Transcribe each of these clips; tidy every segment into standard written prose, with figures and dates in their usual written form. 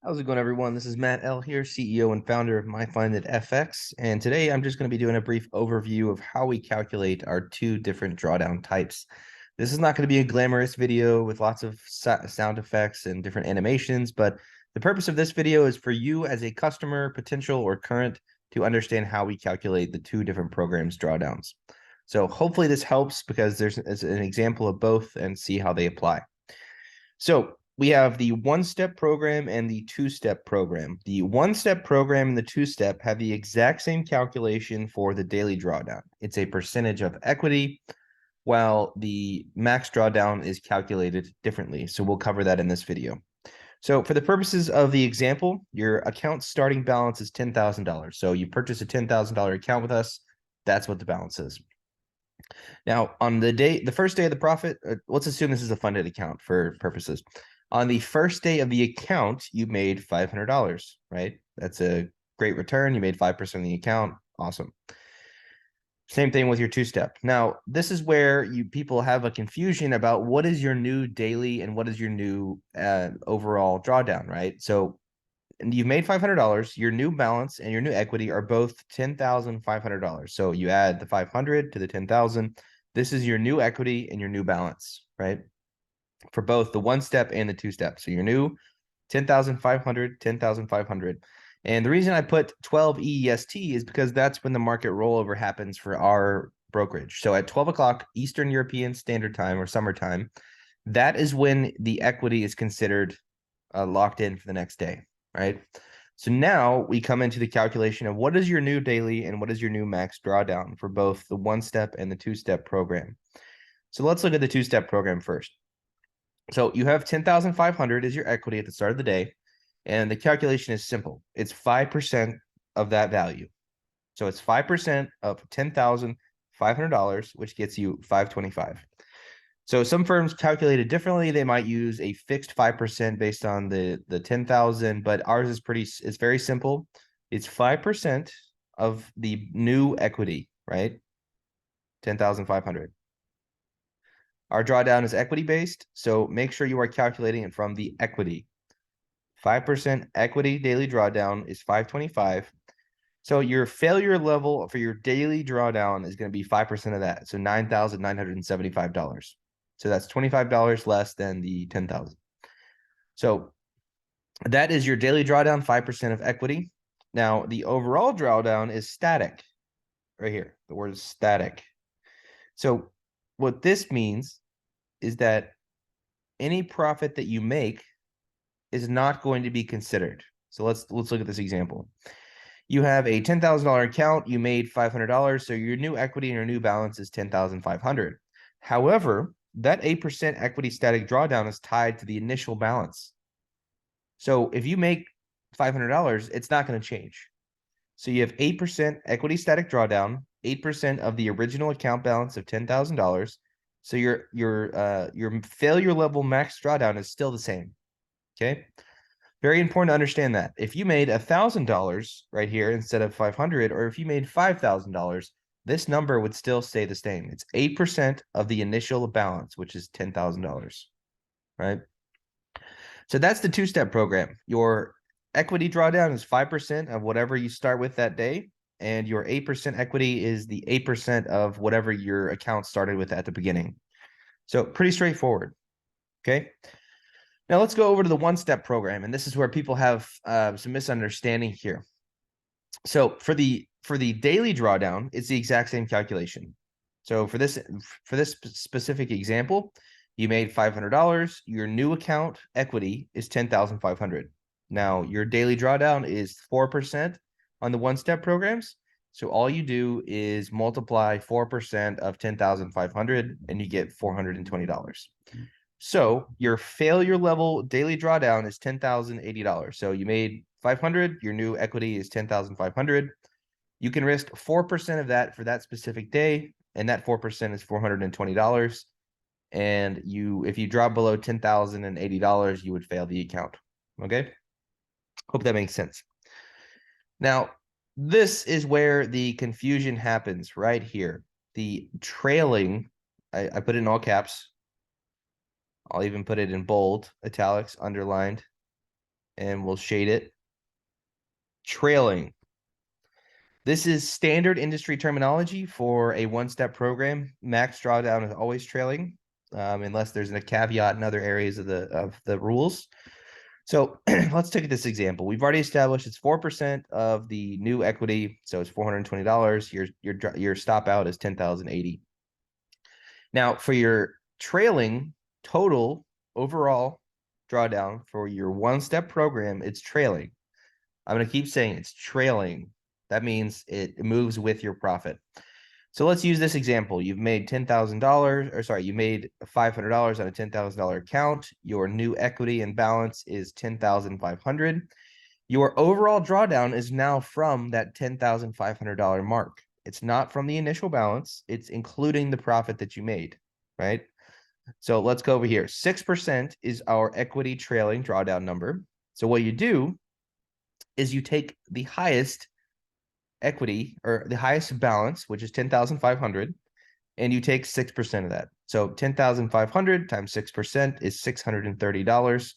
How's it going, everyone? This is Matt L. here, CEO and founder of MyFundedFX. And today I'm just going to be doing a brief overview of how we calculate our two different drawdown types. This is not going to be a glamorous video with lots of sound effects and different animations, but the purpose of this video is for you as a customer, potential, or current to understand how we calculate the two different programs drawdowns. So hopefully this helps because there's an example of both and see how they apply. So we have the one-step program and the two-step program. The one-step program and the two-step have the exact same calculation for the daily drawdown. It's a percentage of equity, while the max drawdown is calculated differently. So we'll cover that in this video. So for the purposes of the example, your account starting balance is $10,000. So you purchase a $10,000 account with us. That's what the balance is. Now, on the first day of the profit, let's assume this is a funded account for purposes. On the first day of the account, you made $500, right? That's a great return. You made 5% of the account. Awesome. Same thing with your two-step. Now, this is where people have a confusion about what is your new daily and what is your new overall drawdown, right? So you've made $500. Your new balance and your new equity are both $10,500. So you add the 500 to the 10,000. This is your new equity and your new balance, right? For both the one step and the two step. So your new 10,500, 10,500. And the reason I put 12 EEST is because that's when the market rollover happens for our brokerage. So at 12 o'clock Eastern European Standard Time or summertime, that is when the equity is considered locked in for the next day, right? So now we come into the calculation of what is your new daily and what is your new max drawdown for both the one step and the two step program. So let's look at the two step program first. So you have 10,500 as your equity at the start of the day, and the calculation is simple. It's 5% of that value. So it's 5% of $10,500, which gets you $525. So some firms calculate it differently. They might use a fixed 5% based on the 10,000, but ours is it's very simple. It's 5% of the new equity, right? 10,500. Our drawdown is equity based, so make sure you are calculating it from the equity. 5% equity daily drawdown is 525. So your failure level for your daily drawdown is going to be 5% of that. So $9,975. So that's $25 less than the 10,000. So that is your daily drawdown, 5% of equity. Now the overall drawdown is static right here. The word is static. So what this means is that any profit that you make is not going to be considered. So let's look at this example. You have a $10,000 account, you made $500, so your new equity and your new balance is $10,500. However, that 8% equity static drawdown is tied to the initial balance. So if you make $500, it's not going to change. So you have 8% equity static drawdown, 8% of the original account balance of $10,000. So your failure level max drawdown is still the same. Okay. Very important to understand that. If you made $1,000 right here instead of 500, or if you made $5,000, this number would still stay the same. It's 8% of the initial balance, which is $10,000, right? So that's the two-step program. Your equity drawdown is 5% of whatever you start with that day, and your 8% equity is the 8% of whatever your account started with at the beginning. So pretty straightforward, okay? Now let's go over to the one-step program, and this is where people have some misunderstanding here. So for the daily drawdown, it's the exact same calculation. So for this specific example, you made $500. Your new account equity is $10,500. Now your daily drawdown is 4% on the one-step programs. So all you do is multiply 4% of 10,500, and you get $420. So your failure level daily drawdown is $10,080. So you made 500, your new equity is 10,500. You can risk 4% of that for that specific day, and that 4% is $420. And if you drop below $10,080, you would fail the account. Okay? Hope that makes sense. Now, this is where the confusion happens right here. The trailing, I put it in all caps. I'll even put it in bold, italics, underlined. and we'll shade it. Trailing. This is standard industry terminology for a one-step program. Max drawdown is always trailing, unless there's a caveat in other areas of the rules. So let's take this example. We've already established it's 4% of the new equity, so it's $420. Your stop out is $10,080. Now, for your trailing total overall drawdown for your one-step program, it's trailing. I'm going to keep saying it's trailing. That means it moves with your profit. So let's use this example. You've made $10,000, or sorry, you made $500 on a $10,000 account. Your new equity and balance is $10,500. Your overall drawdown is now from that $10,500 mark. It's not from the initial balance. It's including the profit that you made, right? So let's go over here. 6% is our equity trailing drawdown number. So what you do is you take the highest equity or the highest balance, which is 10,500, and you take 6% of that. So 10,500 times 6% is $630.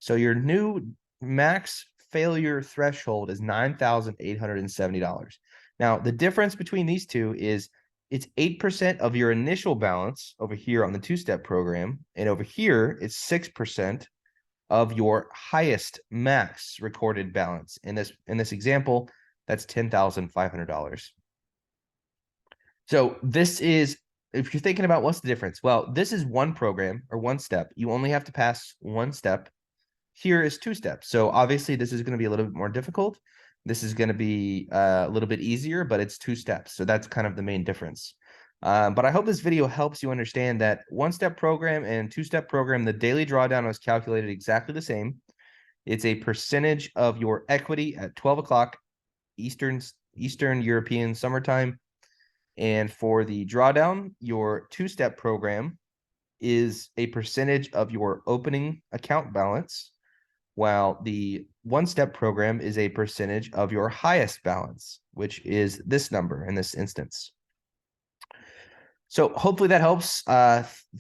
So your new max failure threshold is $9,870. Now, the difference between these two is it's 8% of your initial balance over here on the two-step program, and over here it's 6% of your highest max recorded balance. In this example, that's $10,500. So this is, if you're thinking about what's the difference, well, this is one program or one step. You only have to pass one step. Here is two steps. So obviously this is going to be a little bit more difficult. This is going to be a little bit easier, but it's two steps. So that's kind of the main difference. But I hope this video helps you understand that one-step program and two-step program, the daily drawdown was calculated exactly the same. It's a percentage of your equity at 12 o'clock Eastern European summertime. And for the drawdown, your two-step program is a percentage of your opening account balance, while the one-step program is a percentage of your highest balance, which is this number in this instance. So hopefully that helps.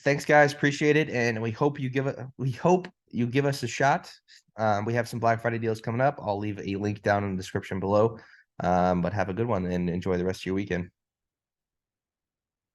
Thanks, guys. Appreciate it. And we hope you give us a shot. We have some Black Friday deals coming up. I'll leave a link down in the description below. But have a good one and enjoy the rest of your weekend.